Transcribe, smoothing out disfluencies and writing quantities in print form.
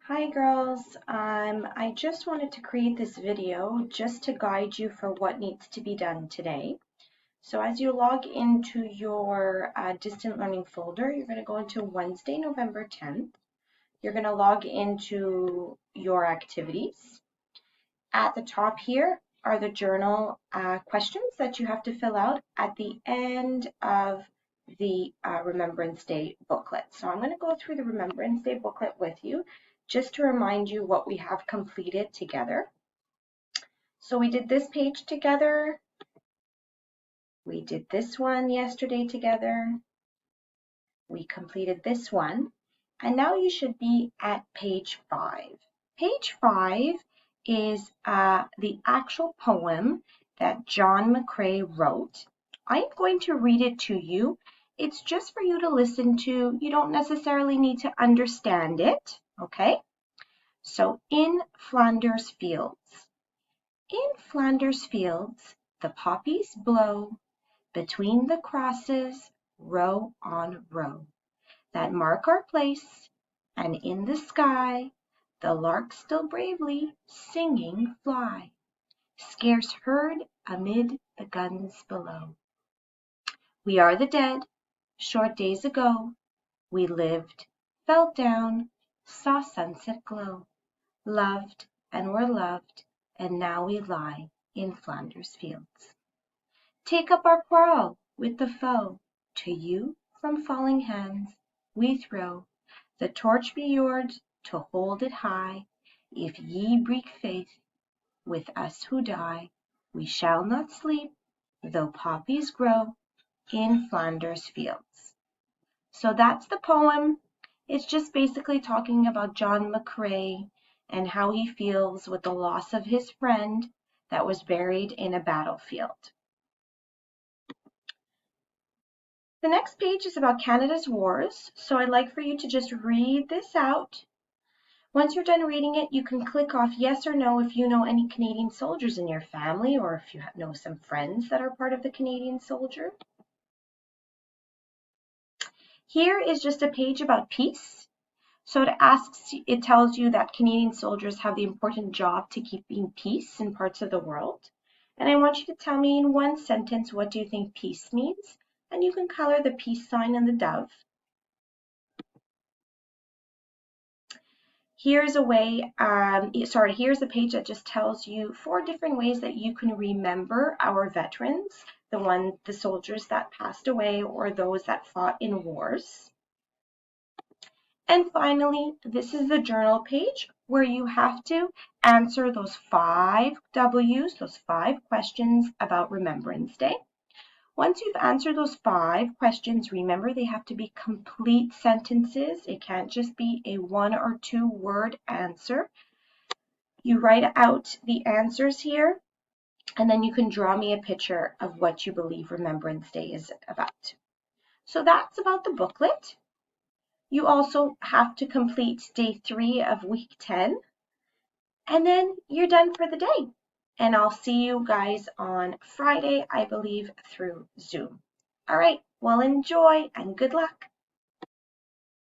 Hi girls, I just wanted to create this video just to guide you for what needs to be done today. So as you log into your distant learning folder, you're going to go into Wednesday, November 10th. You're going to log into your activities. At the top here are the journal questions that you have to fill out at the end of the Remembrance Day booklet. So I'm going to go through the Remembrance Day booklet with you just to remind you what we have completed together. So we did this page together. We did this one yesterday together. We completed this one. And now you should be at page 5. Page 5 is the actual poem that John McCrae wrote. I'm going to read it to you. It's just for you to listen to. You don't necessarily need to understand it, okay? So, in Flanders fields. In Flanders fields, the poppies blow between the crosses, row on row, that mark our place, and in the sky the larks still bravely singing fly, scarce heard amid the guns below. We are the dead, short days ago, we lived, fell down, saw sunset glow, loved and were loved, and now we lie in Flanders fields. Take up our quarrel with the foe, to you from falling hands we throw. The torch be yours to hold it high. If ye break faith with us who die, we shall not sleep, though poppies grow in Flanders fields. So that's the poem. It's just basically talking about John McCrae and how he feels with the loss of his friend that was buried in a battlefield. The next page is about Canada's wars, so I'd like for you to just read this out. Once you're done reading it, you can click off yes or no if you know any Canadian soldiers in your family or if you know some friends that are part of the Canadian soldier. Here is just a page about peace. So it tells you that Canadian soldiers have the important job to keeping peace in parts of the world. And I want you to tell me in one sentence, what do you think peace means? And you can color the peace sign and the dove. Here's a way, here's a page that just tells you 4 different ways that you can remember our veterans, the soldiers that passed away or those that fought in wars. And finally, this is the journal page where you have to answer those 5 W's, those 5 questions about Remembrance Day. Once you've answered those 5 questions, remember they have to be complete sentences. It can't just be a 1 or 2 word answer. You write out the answers here, and then you can draw me a picture of what you believe Remembrance Day is about. So that's about the booklet. You also have to complete day 3 of week 10, and then you're done for the day. And I'll see you guys on Friday, I believe, through Zoom. All right, well, enjoy and good luck.